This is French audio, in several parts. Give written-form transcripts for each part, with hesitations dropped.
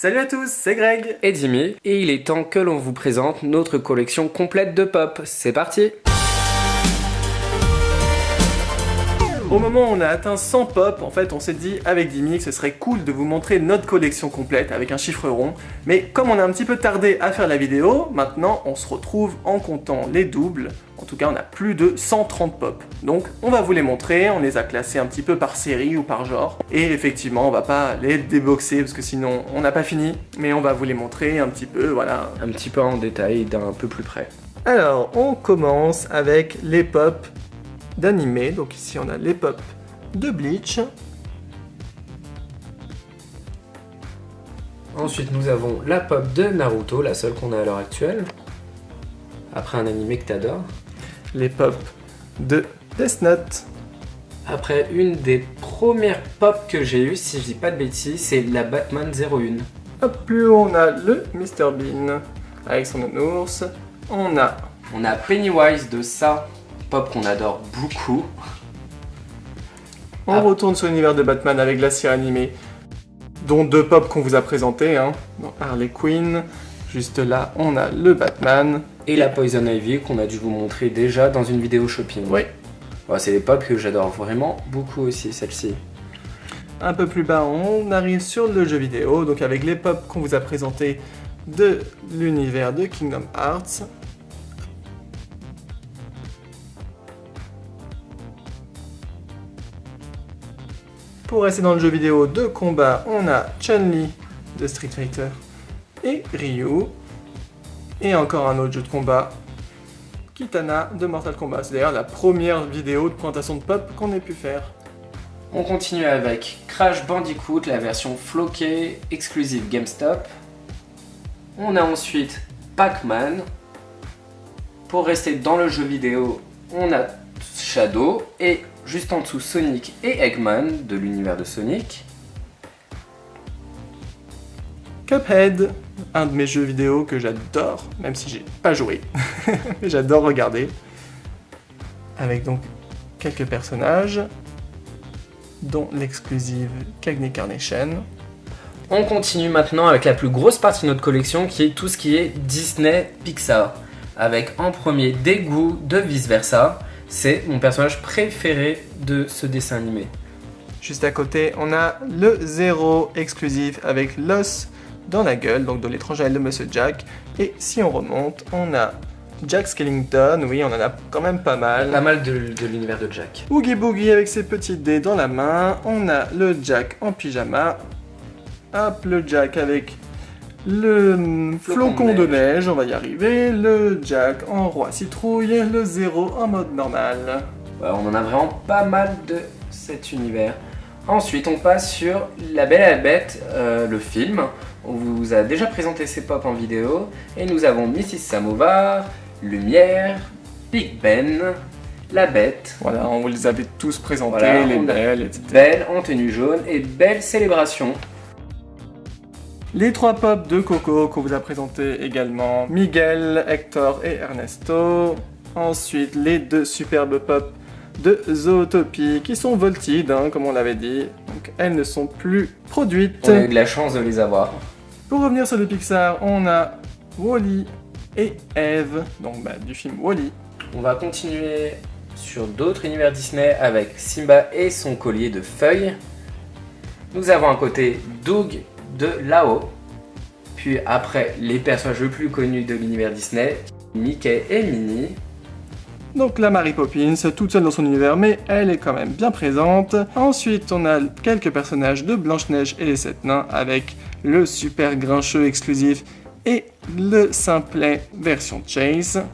Salut à tous, c'est Greg et Jimmy, et il est temps que l'on vous présente notre collection complète de pop. C'est parti! Au moment où on a atteint 100 pop, en fait on s'est dit avec Jimmy que ce serait cool de vous montrer notre collection complète avec un chiffre rond, mais comme on a un petit peu tardé à faire la vidéo, maintenant on se retrouve en comptant les doubles, en tout cas on a plus de 130 pop. Donc on va vous les montrer, on les a classés un petit peu par série ou par genre, et effectivement on va pas les déboxer parce que sinon on n'a pas fini, mais on va vous les montrer un petit peu, voilà. Un petit peu en détail, d'un peu plus près. Alors on commence avec les pop d'animé, donc ici on a les pop de Bleach. Ensuite nous avons la pop de Naruto, la seule qu'on a à l'heure actuelle. Après un animé que t'adores. Les pop de Death Note. Après une des premières pop que j'ai eues, si je dis pas de bêtises, c'est la Batman 01. Hop, plus haut on a le Mr Bean avec son nounours. On a Pennywise de ça, pop qu'on adore beaucoup. On retourne sur l'univers de Batman avec la série animée, dont deux pop qu'on vous a présentés, hein. Harley Quinn, juste là on a le Batman. Et la Poison Ivy qu'on a dû vous montrer déjà dans une vidéo shopping. Oui. Ouais, c'est des pop que j'adore vraiment beaucoup aussi, celle-ci. Un peu plus bas on arrive sur le jeu vidéo, donc avec les pop qu'on vous a présentés de l'univers de Kingdom Hearts. Pour rester dans le jeu vidéo de combat, on a Chun-Li de Street Fighter et Ryu. Et encore un autre jeu de combat, Kitana de Mortal Kombat. C'est d'ailleurs la première vidéo de présentation de pop qu'on ait pu faire. On continue avec Crash Bandicoot, la version floquée, exclusive GameStop. On a ensuite Pac-Man. Pour rester dans le jeu vidéo, on a Shadow et juste en dessous Sonic et Eggman de l'univers de Sonic. Cuphead, un de mes jeux vidéo que j'adore, même si j'ai pas joué, mais j'adore regarder. Avec donc quelques personnages, dont l'exclusive Cagney Carnation. On continue maintenant avec la plus grosse partie de notre collection qui est tout ce qui est Disney Pixar. Avec en premier Dégoût de Vice Versa. C'est mon personnage préféré de ce dessin animé. Juste à côté, on a le Zero exclusif avec l'os dans la gueule, donc de l'étranger de Monsieur Jack. Et si on remonte, on a Jack Skellington, oui, on en a quand même pas mal. Pas mal de l'univers de Jack. Oogie Boogie avec ses petits dés dans la main. On a le Jack en pyjama. Hop, le Jack avec le flocon de neige, on va y arriver. Le Jack en roi citrouille. Le Zero en mode normal. Ouais, on en a vraiment pas mal de cet univers. Ensuite, on passe sur La Belle et la Bête, le film. On vous a déjà présenté ces pop en vidéo. Et nous avons Mrs. Samovar, Lumière, Big Ben, La Bête. Voilà, on vous les avait tous présentés, voilà, les belles, etc. Belle en tenue jaune et Belle Célébration. Les trois pop de Coco qu'on vous a présentés également. Miguel, Hector et Ernesto. Ensuite, les deux superbes pop de Zootopie qui sont Voltide, hein, comme on l'avait dit. Donc elles ne sont plus produites. On a eu de la chance de les avoir. Pour revenir sur le Pixar, on a Wall-E et Eve, donc du film Wall-E. On va continuer sur d'autres univers Disney avec Simba et son collier de feuilles. Nous avons un côté Doug de Lao. Puis après, les personnages les plus connus de l'univers Disney, Mickey et Minnie. Donc la Mary Poppins, toute seule dans son univers, mais elle est quand même bien présente. Ensuite, on a quelques personnages de Blanche-Neige et les 7 nains avec le super grincheux exclusif et le simplet version Chase.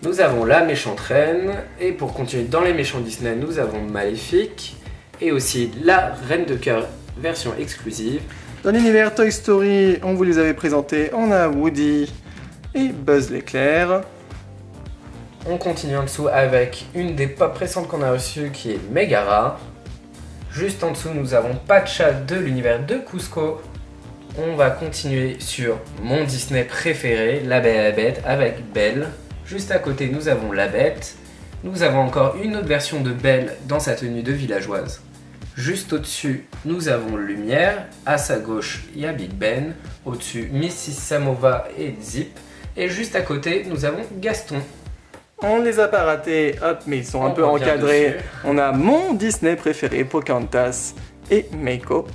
Nous avons la méchante reine, et pour continuer dans les méchants Disney, nous avons Maléfique, et aussi la reine de cœur version exclusive. Dans l'univers Toy Story, on vous les avait présentés, on a Woody et Buzz l'éclair. On continue en dessous avec une des pop récentes qu'on a reçues qui est Megara. Juste en dessous, nous avons Pacha de l'univers de Cusco. On va continuer sur mon Disney préféré, La Belle et la Bête, avec Belle. Juste à côté, nous avons La Bête. Nous avons encore une autre version de Belle dans sa tenue de villageoise. Juste au-dessus, nous avons Lumière. À sa gauche, il y a Big Ben. Au-dessus, Mrs. Samova et Zip. Et juste à côté, nous avons Gaston. On les a pas ratés, hop, mais ils sont un peu encadrés. On a mon Disney préféré, Pocahontas et Meiko.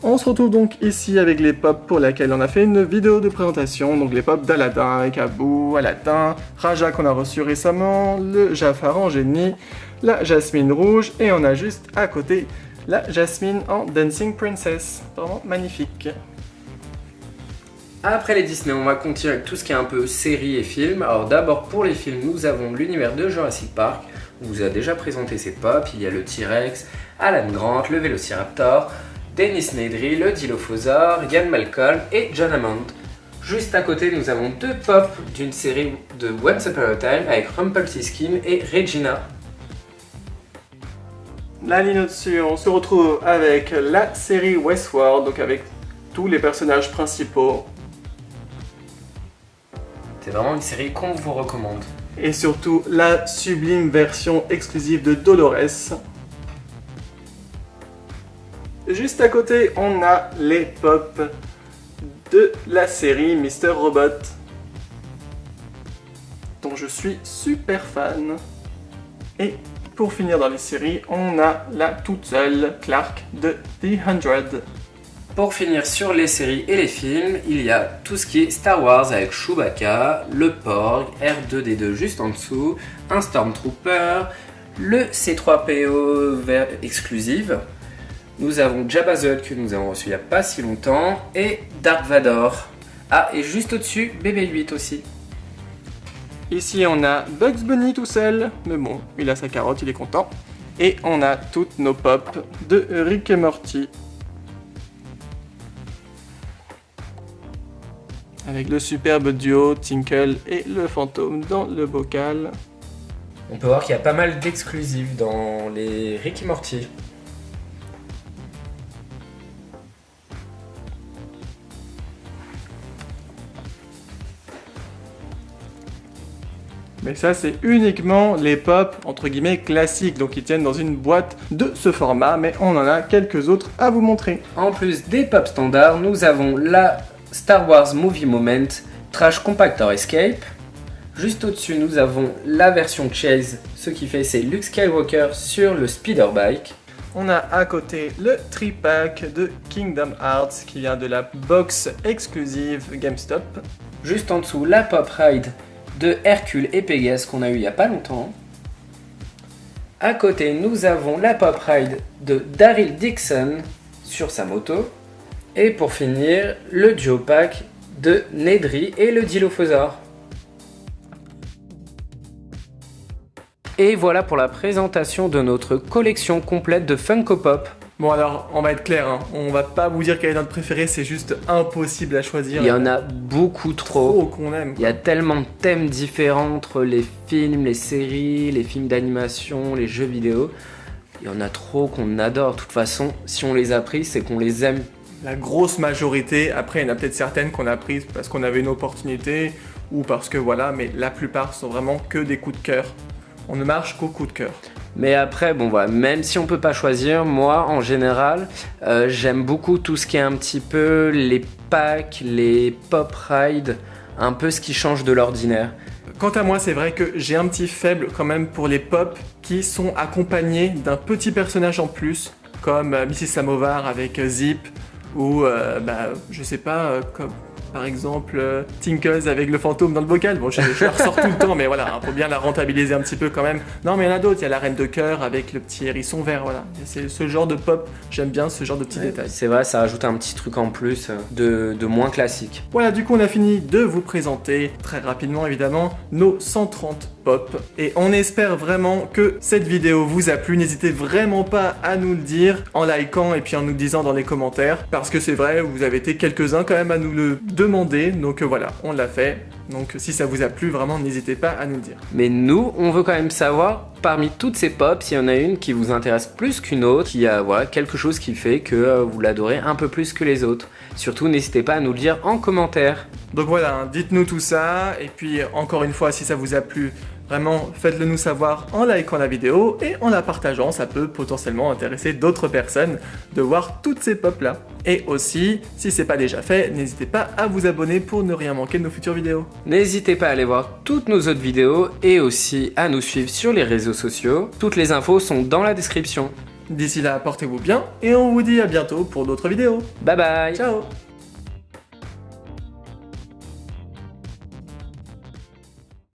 On se retrouve donc ici avec les pop pour laquelle on a fait une vidéo de présentation. Donc les pop d'Aladin avec Abou, Aladdin, Raja qu'on a reçu récemment, le Jafar en génie, la Jasmine rouge et on a juste à côté la Jasmine en Dancing Princess. Vraiment magnifique. Après les Disney, on va continuer avec tout ce qui est un peu séries et films. Alors d'abord pour les films, nous avons l'univers de Jurassic Park. On vous a déjà présenté ces pop. Il y a le T-Rex, Alan Grant, le Vélociraptor, Dennis Nedry, le Dilophosaure, Ian Malcolm et John Hammond. Juste à côté, nous avons deux pop d'une série de Once Upon a Time avec Rumpelstiltskin et Regina. La ligne au-dessus, on se retrouve avec la série Westworld, donc avec tous les personnages principaux. C'est vraiment une série qu'on vous recommande. Et surtout la sublime version exclusive de Dolores. Juste à côté, on a les pop de la série Mr. Robot, dont je suis super fan. Et pour finir dans les séries, on a la toute seule Clark de The 100. Pour finir sur les séries et les films, il y a tout ce qui est Star Wars avec Chewbacca, le Porg, R2D2 juste en dessous, un Stormtrooper, le C3PO exclusive. Nous avons Jabba the Hutt que nous avons reçu il n'y a pas si longtemps et Dark Vador. Ah, et juste au-dessus, BB-8 aussi. Ici on a Bugs Bunny tout seul, mais bon, il a sa carotte, il est content. Et on a toutes nos pop de Rick et Morty. Avec le superbe duo Tinkle et le fantôme dans le bocal. On peut voir qu'il y a pas mal d'exclusifs dans les Rick et Morty. Mais ça c'est uniquement les pop entre guillemets classiques, donc ils tiennent dans une boîte de ce format, mais on en a quelques autres à vous montrer. En plus des pop standards, nous avons la Star Wars Movie Moment Trash Compactor Escape. Juste au-dessus, nous avons la version Chase. Ce qui fait, c'est Luke Skywalker sur le Speeder Bike. On a à côté le tripack de Kingdom Hearts qui vient de la box exclusive GameStop. Juste en dessous, la Pop Ride de Hercule et Pégase qu'on a eu il n'y a pas longtemps. À côté, nous avons la Pop Ride de Daryl Dixon sur sa moto. Et pour finir, le duo pack de Nedry et le Dilophosaure. Et voilà pour la présentation de notre collection complète de Funko Pop. Bon alors, on va être clair, hein. On va pas vous dire quel est notre préféré, c'est juste impossible à choisir. Il y en a beaucoup trop. Qu'on aime. Il y a tellement de thèmes différents entre les films, les séries, les films d'animation, les jeux vidéo. Il y en a trop qu'on adore. De toute façon, si on les a pris, c'est qu'on les aime. La grosse majorité, après il y en a peut-être certaines qu'on a prises parce qu'on avait une opportunité ou parce que voilà, mais la plupart sont vraiment que des coups de cœur. On ne marche qu'au coup de cœur. Mais après, bon voilà, même si on peut pas choisir, moi en général, j'aime beaucoup tout ce qui est un petit peu les packs, les pop rides, un peu ce qui change de l'ordinaire. Quant à moi, c'est vrai que j'ai un petit faible quand même pour les pop qui sont accompagnés d'un petit personnage en plus, comme Mrs. Samovar avec Zip, ou je sais pas, comme par exemple Tinkles avec le fantôme dans le bocal. Bon, je la ressors tout le temps, mais voilà, faut bien la rentabiliser un petit peu quand même. Non, mais il y en a d'autres, il y a la Reine de Cœur avec le petit hérisson vert, voilà. C'est ce genre de pop, j'aime bien ce genre de petits détails. C'est vrai, ça rajoute un petit truc en plus de moins classique. Voilà, du coup on a fini de vous présenter, très rapidement évidemment, nos 130 pop. Et on espère vraiment que cette vidéo vous a plu. N'hésitez vraiment pas à nous le dire en likant et puis en nous le disant dans les commentaires. Parce que c'est vrai, vous avez été quelques-uns quand même à nous le demander. Donc voilà, on l'a fait. Donc si ça vous a plu, vraiment n'hésitez pas à nous le dire. Mais nous, on veut quand même savoir, parmi toutes ces pop, s'il y en a une qui vous intéresse plus qu'une autre, qui a voilà, quelque chose qui fait que vous l'adorez un peu plus que les autres. Surtout, n'hésitez pas à nous le dire en commentaire. Donc voilà, dites-nous tout ça. Et puis encore une fois, si ça vous a plu, Vraiment, faites-le nous savoir en likant la vidéo et en la partageant, ça peut potentiellement intéresser d'autres personnes de voir toutes ces pop là. Et aussi, si c'est pas déjà fait, n'hésitez pas à vous abonner pour ne rien manquer de nos futures vidéos. N'hésitez pas à aller voir toutes nos autres vidéos et aussi à nous suivre sur les réseaux sociaux. Toutes les infos sont dans la description. D'ici là, portez-vous bien et on vous dit à bientôt pour d'autres vidéos. Bye bye. Ciao.